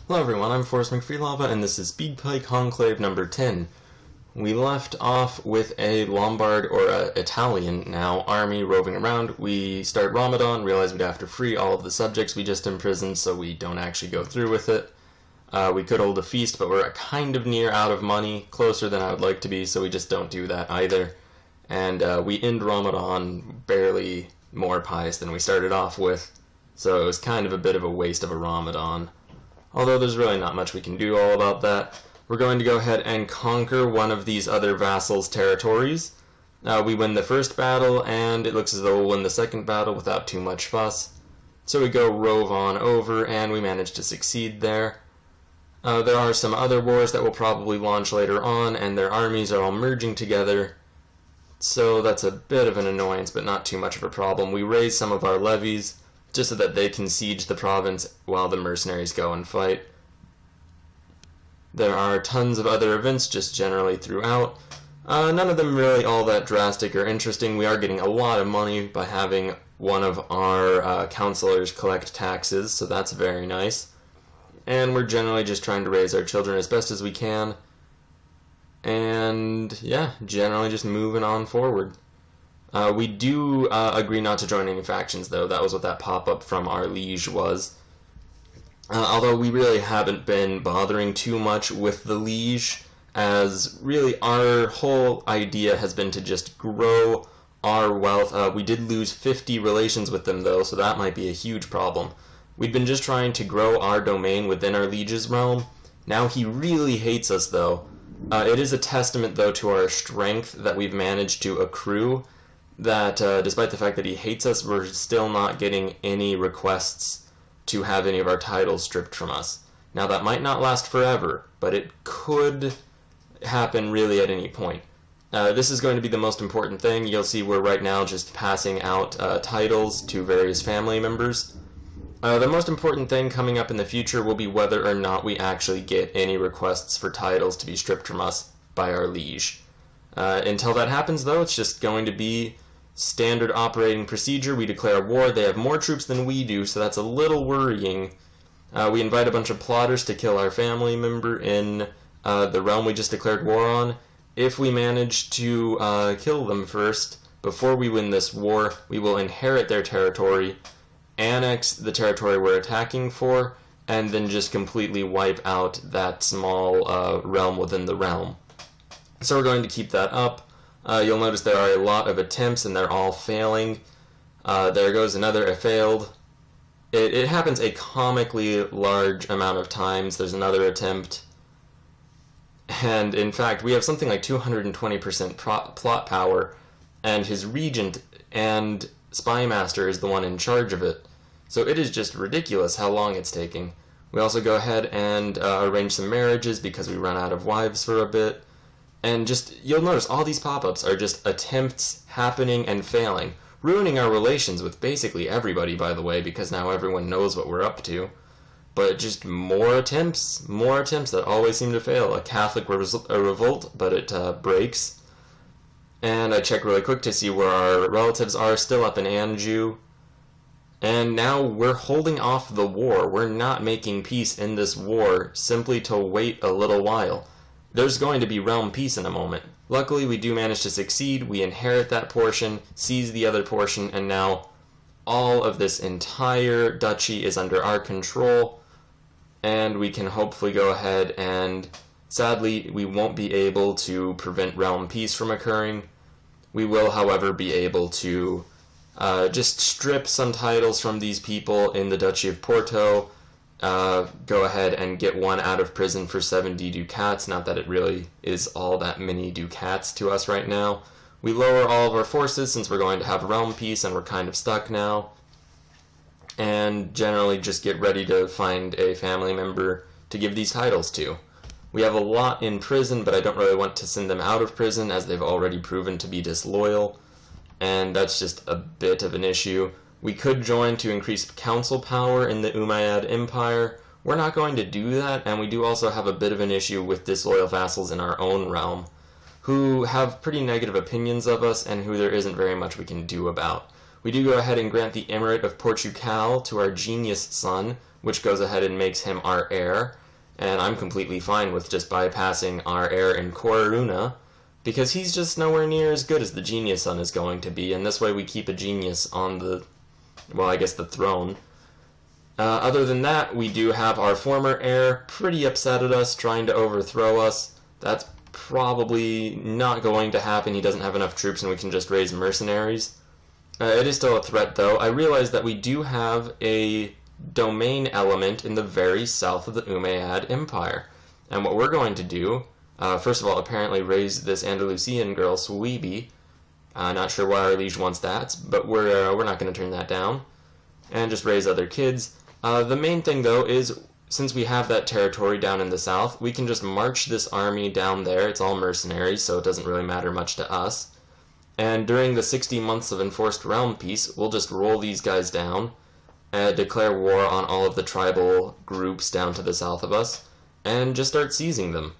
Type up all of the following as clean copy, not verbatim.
Hello everyone, I'm Forrest McFreelava, and this is Speedplay Conclave number 10. We left off with a Lombard, or Italian now, army roving around. We start Ramadan, realized we'd have to free all of the subjects we just imprisoned, so we don't actually go through with it. We could hold a feast, but we're kind of near out of money, closer than I would like to be, so we just don't do that either. And we end Ramadan barely more pious than we started off with, so it was kind of a bit of a waste of a Ramadan. Although there's really not much we can do all about that. We're going to go ahead and conquer one of these other vassals' territories. We win the first battle, and it looks as though we'll win the second battle without too much fuss. So we go rove on over, and we manage to succeed there. There are some other wars that we'll probably launch later on, and their armies are all merging together. So that's a bit of an annoyance, but not too much of a problem. We raise some of our levies, just so that they can siege the province while the mercenaries go and fight. There are tons of other events just generally throughout. None of them really all that drastic or interesting. We are getting a lot of money by having one of our counselors collect taxes, so that's very nice. And we're generally just trying to raise our children as best as we can. And yeah, generally just moving on forward. We do agree not to join any factions, though. That was what that pop-up from our liege was. Although we really haven't been bothering too much with the liege, as really our whole idea has been to just grow our wealth. We did lose 50 relations with them, though, so that might be a huge problem. We've been just trying to grow our domain within our liege's realm. Now he really hates us, though. It is a testament, though, to our strength that we've managed to accrue, that despite the fact that he hates us, we're still not getting any requests to have any of our titles stripped from us. Now, that might not last forever, but it could happen really at any point. This is going to be the most important thing. You'll see we're right now just passing out titles to various family members. The most important thing coming up in the future will be whether or not we actually get any requests for titles to be stripped from us by our liege. Until that happens, though, it's just going to be standard operating procedure. We declare war. They have more troops than we do, so that's a little worrying. We invite a bunch of plotters to kill our family member in the realm we just declared war on. If we manage to kill them first, before we win this war, we will inherit their territory, annex the territory we're attacking for, and then just completely wipe out that small realm within the realm. So we're going to keep that up. You'll notice there are a lot of attempts, and they're all failing. There goes another failed. It happens a comically large amount of times. There's another attempt. And in fact, we have something like 220% plot power, and his regent and spymaster is the one in charge of it. So it is just ridiculous how long it's taking. We also go ahead and arrange some marriages because we run out of wives for a bit. And just, you'll notice all these pop-ups are just attempts happening and failing, ruining our relations with basically everybody, by the way, because now everyone knows what we're up to. But just more attempts that always seem to fail. A Catholic revolt, but it breaks. And I check really quick to see where our relatives are, still up in Anjou. And now we're holding off the war. We're not making peace in this war simply to wait a little while. There's going to be realm peace in a moment. Luckily, we do manage to succeed. We inherit that portion, seize the other portion, and now all of this entire duchy is under our control, and we can hopefully go ahead and, sadly, we won't be able to prevent realm peace from occurring. We will, however, be able to just strip some titles from these people in the Duchy of Porto, go ahead and get one out of prison for 70 ducats. Not that it really is all that many ducats to us right now. We lower all of our forces since we're going to have realm peace and we're kind of stuck now. And generally just get ready to find a family member to give these titles to. We have a lot in prison, but I don't really want to send them out of prison as they've already proven to be disloyal. And that's just a bit of an issue. We could join to increase council power in the Umayyad Empire. We're not going to do that, and we do also have a bit of an issue with disloyal vassals in our own realm, who have pretty negative opinions of us and who there isn't very much we can do about. We do go ahead and grant the Emirate of Portugal to our genius son, which goes ahead and makes him our heir, and I'm completely fine with just bypassing our heir in Koruna, because he's just nowhere near as good as the genius son is going to be, and this way we keep a genius on the, well, I guess the throne. Other than that, we do have our former heir pretty upset at us, trying to overthrow us. That's probably not going to happen. He doesn't have enough troops and we can just raise mercenaries. It is still a threat, though. I realize that we do have a domain element in the very south of the Umayyad Empire. And what we're going to do, first of all, apparently raise this Andalusian girl, Sweeby. Not sure why our liege wants that, but we're not going to turn that down. And just raise other kids. The main thing, though, is since we have that territory down in the south, we can just march this army down there. It's all mercenaries, so it doesn't really matter much to us. And during the 60 months of enforced realm peace, we'll just roll these guys down, and declare war on all of the tribal groups down to the south of us, and just start seizing them.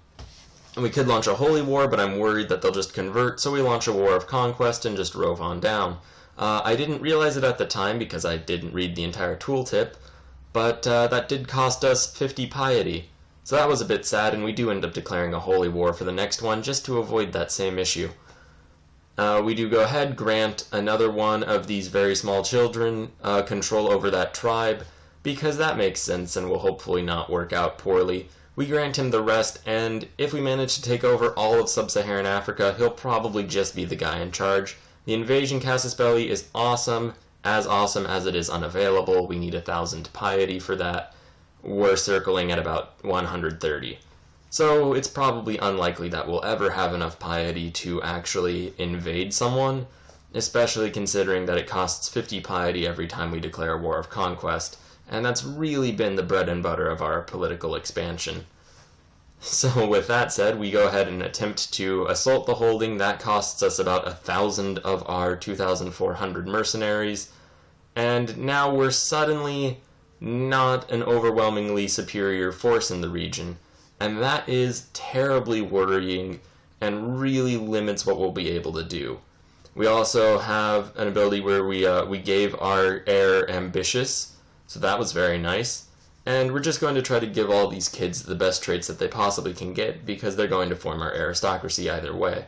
And we could launch a holy war, but I'm worried that they'll just convert, so we launch a war of conquest and just rove on down. I didn't realize it at the time because I didn't read the entire tooltip, but that did cost us 50 piety. So that was a bit sad, and we do end up declaring a holy war for the next one, just to avoid that same issue. We do go ahead, grant another one of these very small children control over that tribe, because that makes sense and will hopefully not work out poorly. We grant him the rest, and if we manage to take over all of sub-Saharan Africa, he'll probably just be the guy in charge. The invasion casus belli is awesome as it is unavailable. We need 1,000 piety for that. We're circling at about 130. So it's probably unlikely that we'll ever have enough piety to actually invade someone, especially considering that it costs 50 piety every time we declare a war of conquest, and that's really been the bread and butter of our political expansion. So with that said, we go ahead and attempt to assault the holding. That costs us about 1,000 of our 2,400 mercenaries, and now we're suddenly not an overwhelmingly superior force in the region, and that is terribly worrying and really limits what we'll be able to do. We also have an ability where we gave our heir ambitious, so that was very nice. And we're just going to try to give all these kids the best traits that they possibly can get, because they're going to form our aristocracy either way.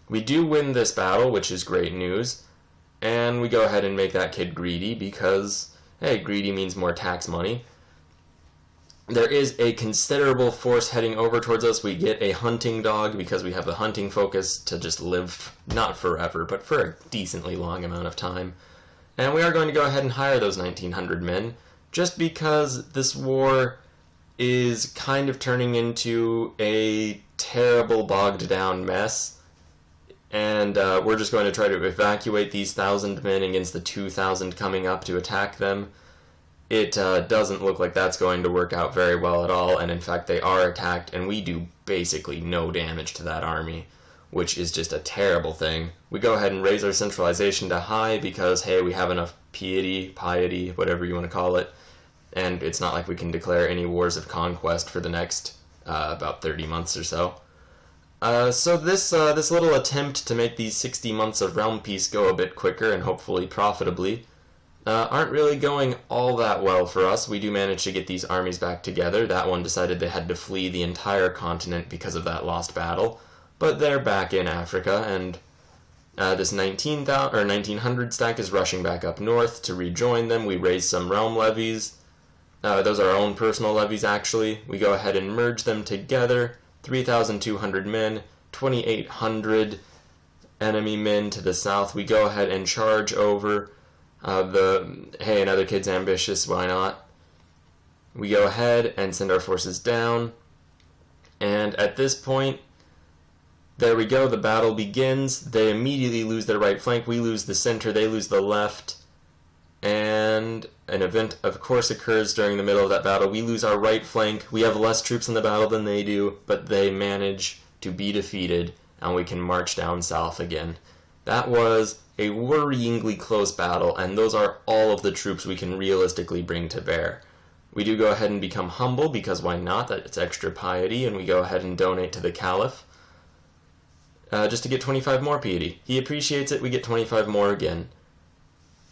We do win this battle, which is great news, and we go ahead and make that kid greedy because, hey, greedy means more tax money. There is a considerable force heading over towards us. We get a hunting dog because we have the hunting focus to just live, not forever, but for a decently long amount of time. And we are going to go ahead and hire those 1,900 men, just because this war is kind of turning into a terrible bogged down mess. And we're just going to try to evacuate these 1,000 men against the 2,000 coming up to attack them. It doesn't look like that's going to work out very well at all, and in fact they are attacked, and we do basically no damage to that army, which is just a terrible thing. We go ahead and raise our centralization to high because, hey, we have enough piety, whatever you want to call it, and it's not like we can declare any wars of conquest for the next about 30 months or so. So this little attempt to make these 60 months of realm peace go a bit quicker and hopefully profitably aren't really going all that well for us. We do manage to get these armies back together. That one decided they had to flee the entire continent because of that lost battle, but they're back in Africa, and this 1,900 stack is rushing back up north to rejoin them. We raise some realm levies. Those are our own personal levies, actually. We go ahead and merge them together. 3,200 men, 2,800 enemy men to the south. We go ahead and charge over hey, another kid's ambitious, why not? We go ahead and send our forces down, and at this point, there we go, the battle begins. They immediately lose their right flank, we lose the center, they lose the left, and an event of course occurs during the middle of that battle. We lose our right flank, we have less troops in the battle than they do, but they manage to be defeated, and we can march down south again. That was a worryingly close battle, and those are all of the troops we can realistically bring to bear. We do go ahead and become humble, because why not? That's extra piety, and we go ahead and donate to the Caliph, just to get 25 more piety. He appreciates it, we get 25 more again.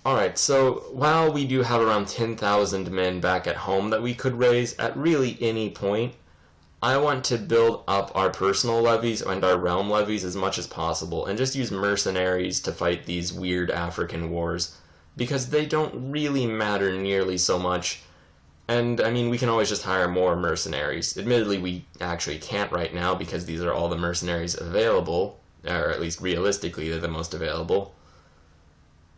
Alright, so while we do have around 10,000 men back at home that we could raise at really any point, I want to build up our personal levies and our realm levies as much as possible and just use mercenaries to fight these weird African wars, because they don't really matter nearly so much. And, I mean, we can always just hire more mercenaries. Admittedly, we actually can't right now because these are all the mercenaries available, or at least realistically they're the most available.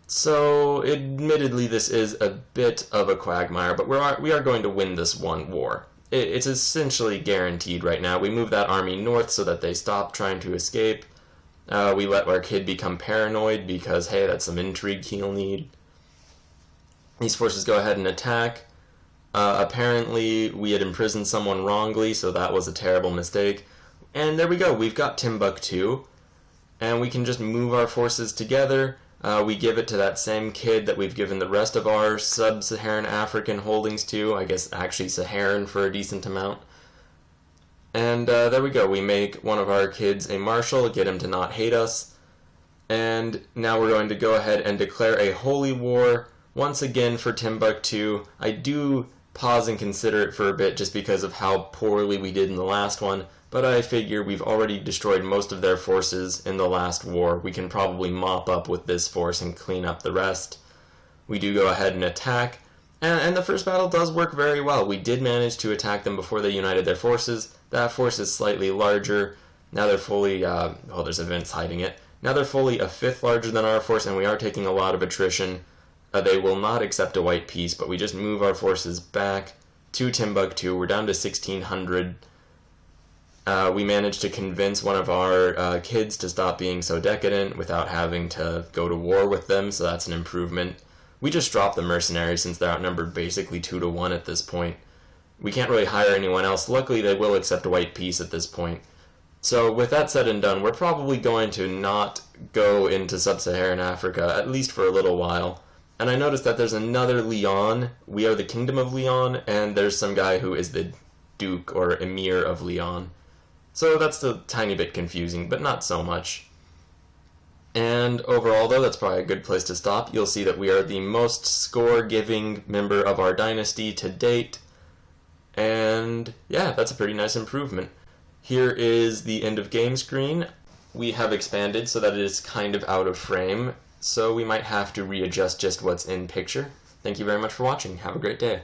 So, admittedly, this is a bit of a quagmire, but we are going to win this one war. It's essentially guaranteed right now. We move that army north so that they stop trying to escape. We let our kid become paranoid because, hey, that's some intrigue he'll need. These forces go ahead and attack. Apparently, we had imprisoned someone wrongly, so that was a terrible mistake. And there we go, we've got Timbuktu. And we can just move our forces together. We give it to that same kid that we've given the rest of our sub-Saharan African holdings to. I guess actually Saharan for a decent amount. And there we go. We make one of our kids a marshal, get him to not hate us. And now we're going to go ahead and declare a holy war once again for Timbuktu. I do pause and consider it for a bit just because of how poorly we did in the last one. But I figure we've already destroyed most of their forces in the last war. We can probably mop up with this force and clean up the rest. We do go ahead and attack. And the first battle does work very well. We did manage to attack them before they united their forces. That force is slightly larger. Now they're fully, there's events hiding it. Now they're fully a fifth larger than our force, and we are taking a lot of attrition. They will not accept a white peace, but we just move our forces back to Timbuktu. We're down to 1,600. We managed to convince one of our kids to stop being so decadent without having to go to war with them, so that's an improvement. We just dropped the mercenaries since they're outnumbered basically 2-1 at this point. We can't really hire anyone else. Luckily, they will accept a white peace at this point. So with that said and done, we're probably going to not go into sub-Saharan Africa, at least for a little while. And I noticed that there's another Leon. We are the Kingdom of Leon, and there's some guy who is the Duke or Emir of Leon. So that's a tiny bit confusing, but not so much. And overall, though, that's probably a good place to stop. You'll see that we are the most score-giving member of our dynasty to date. And yeah, that's a pretty nice improvement. Here is the end of game screen. We have expanded so that it is kind of out of frame, so we might have to readjust just what's in picture. Thank you very much for watching. Have a great day.